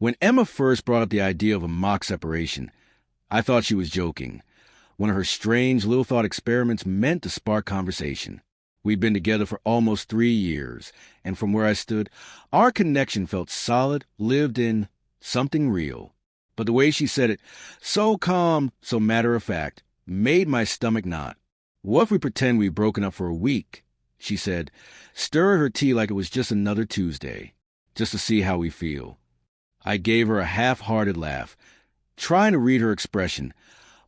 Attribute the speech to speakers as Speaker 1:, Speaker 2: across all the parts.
Speaker 1: When Emma first brought up the idea of a mock separation, I thought she was joking. One of her strange little thought experiments meant to spark conversation. We'd been together for almost 3 years, and from where I stood, our connection felt solid, lived in, something real. But the way she said it, so calm, so matter-of-fact, made my stomach knot. What if we pretend we've broken up for a week? She said, stirred her tea like it was just another Tuesday, just to see how we feel. I gave her a half-hearted laugh, trying to read her expression,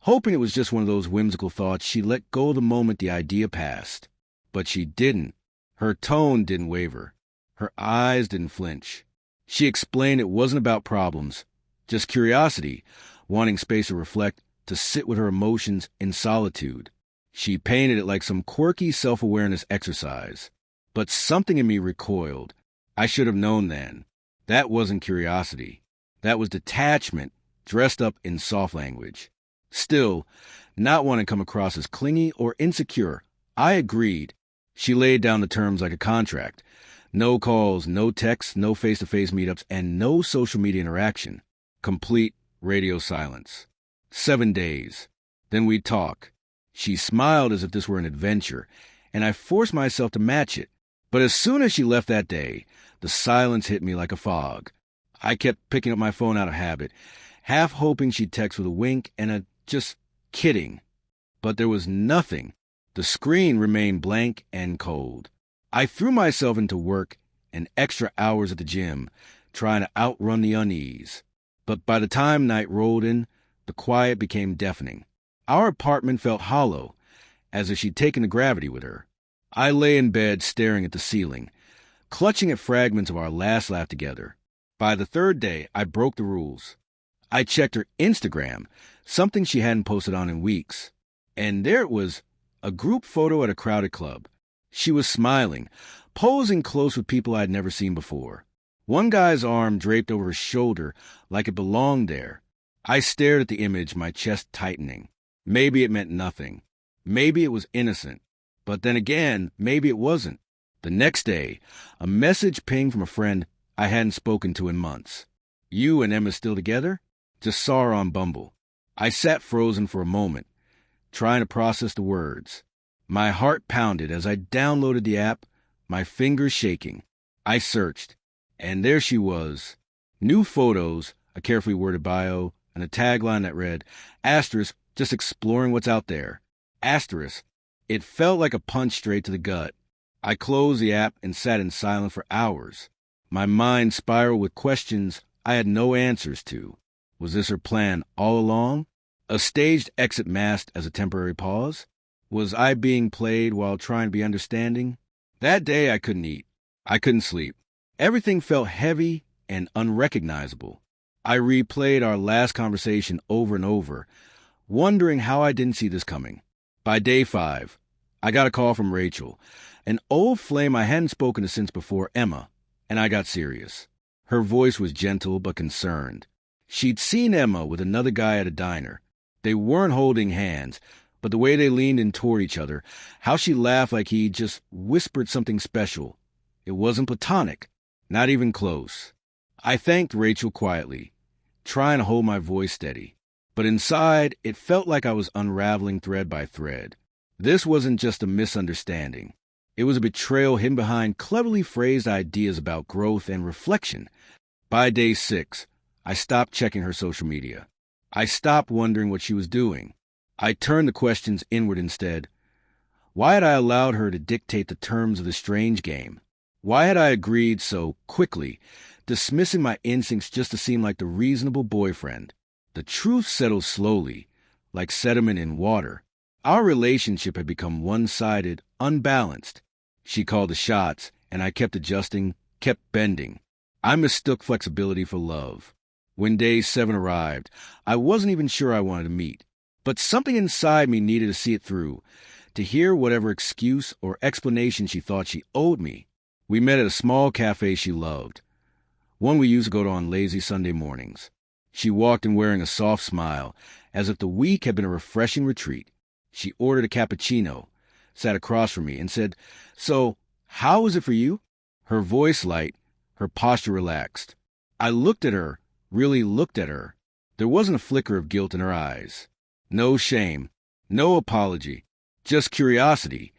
Speaker 1: hoping it was just one of those whimsical thoughts she let go the moment the idea passed. But she didn't. Her tone didn't waver. Her eyes didn't flinch. She explained it wasn't about problems, just curiosity, wanting space to reflect, to sit with her emotions in solitude. She painted it like some quirky self-awareness exercise. But something in me recoiled. I should have known then. That wasn't curiosity. That was detachment, dressed up in soft language. Still, not wanting to come across as clingy or insecure, I agreed. She laid down the terms like a contract. No calls, no texts, no face-to-face meetups, and no social media interaction. Complete radio silence. 7 days. Then we'd talk. She smiled as if this were an adventure, and I forced myself to match it. But as soon as she left that day, the silence hit me like a fog. I kept picking up my phone out of habit, half hoping she'd text with a wink and a just kidding. But there was nothing. The screen remained blank and cold. I threw myself into work and extra hours at the gym, trying to outrun the unease. But by the time night rolled in, the quiet became deafening. Our apartment felt hollow, as if she'd taken the gravity with her. I lay in bed staring at the ceiling, clutching at fragments of our last laugh together. By the 3rd day, I broke the rules. I checked her Instagram, something she hadn't posted on in weeks. And there it was, a group photo at a crowded club. She was smiling, posing close with people I'd never seen before. One guy's arm draped over his shoulder like it belonged there. I stared at the image, my chest tightening. Maybe it meant nothing. Maybe it was innocent. But then again, maybe it wasn't. The next day, a message pinged from a friend I hadn't spoken to in months. You and Emma still together? Just saw her on Bumble. I sat frozen for a moment, trying to process the words. My heart pounded as I downloaded the app, my fingers shaking. I searched, and there she was. New photos, a carefully worded bio, and a tagline that read, asterisk, just exploring what's out there. Asterisk. It felt like a punch straight to the gut. I closed the app and sat in silence for hours. My mind spiraled with questions I had no answers to. Was this her plan all along? A staged exit masked as a temporary pause? Was I being played while trying to be understanding? That day I couldn't eat. I couldn't sleep. Everything felt heavy and unrecognizable. I replayed our last conversation over and over, wondering how I didn't see this coming. By day 5, I got a call from Rachel, an old flame I hadn't spoken to since before Emma, and I got serious. Her voice was gentle but concerned. She'd seen Emma with another guy at a diner. They weren't holding hands, but the way they leaned in toward each other, how she laughed like he just whispered something special. It wasn't platonic, not even close. I thanked Rachel quietly, trying to hold my voice steady. But inside, it felt like I was unraveling thread by thread. This wasn't just a misunderstanding. It was a betrayal hidden behind cleverly phrased ideas about growth and reflection. By day 6, I stopped checking her social media. I stopped wondering what she was doing. I turned the questions inward instead. Why had I allowed her to dictate the terms of the strange game? Why had I agreed so quickly, dismissing my instincts just to seem like the reasonable boyfriend? The truth settled slowly, like sediment in water. Our relationship had become one-sided, unbalanced. She called the shots, and I kept adjusting, kept bending. I mistook flexibility for love. When day 7 arrived, I wasn't even sure I wanted to meet. But something inside me needed to see it through, to hear whatever excuse or explanation she thought she owed me. We met at a small cafe she loved, one we used to go to on lazy Sunday mornings. She walked in wearing a soft smile, as if the week had been a refreshing retreat. She ordered a cappuccino, sat across from me, and said, "So, how is it for you?" Her voice light, her posture relaxed. I looked at her, really looked at her. There wasn't a flicker of guilt in her eyes. No shame. No apology. Just curiosity,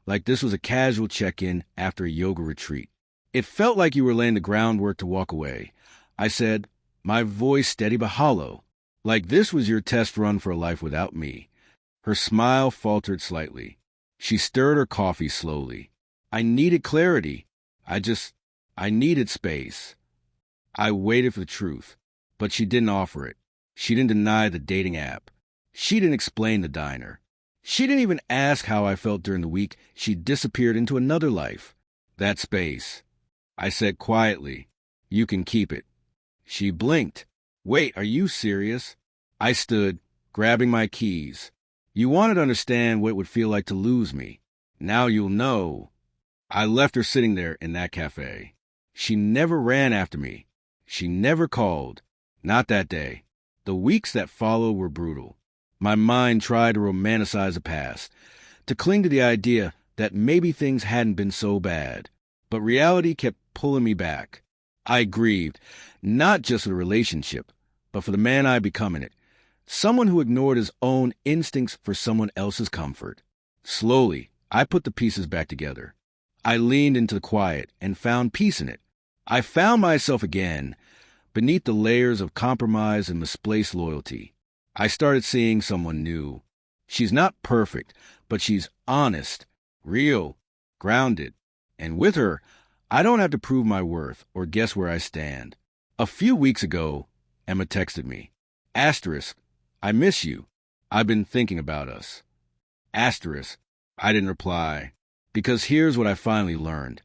Speaker 1: like this was a casual check-in after a yoga retreat. It felt like you were laying the groundwork to walk away. I said, my voice steady but hollow, like this was your test run for a life without me. Her smile faltered slightly. She stirred her coffee slowly. I needed clarity. I needed space. I waited for the truth, but she didn't offer it. She didn't deny the dating app. She didn't explain the diner. She didn't even ask how I felt during the week. She disappeared into another life. That space. I said quietly, you can keep it. She blinked. Wait, are you serious? I stood, grabbing my keys. You wanted to understand what it would feel like to lose me. Now you'll know. I left her sitting there in that cafe. She never ran after me. She never called. Not that day. The weeks that followed were brutal. My mind tried to romanticize the past, to cling to the idea that maybe things hadn't been so bad. But reality kept pulling me back. I grieved, not just for the relationship, but for the man I had become in it. Someone who ignored his own instincts for someone else's comfort. Slowly, I put the pieces back together. I leaned into the quiet and found peace in it. I found myself again, beneath the layers of compromise and misplaced loyalty. I started seeing someone new. She's not perfect, but she's honest, real, grounded. And with her, I don't have to prove my worth or guess where I stand. A few weeks ago, Emma texted me. Asterisk, I miss you. I've been thinking about us. Asterisk, I didn't reply. Because here's what I finally learned.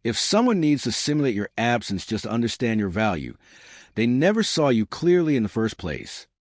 Speaker 1: If someone needs to simulate your absence just to understand your value, they never saw you clearly in the first place.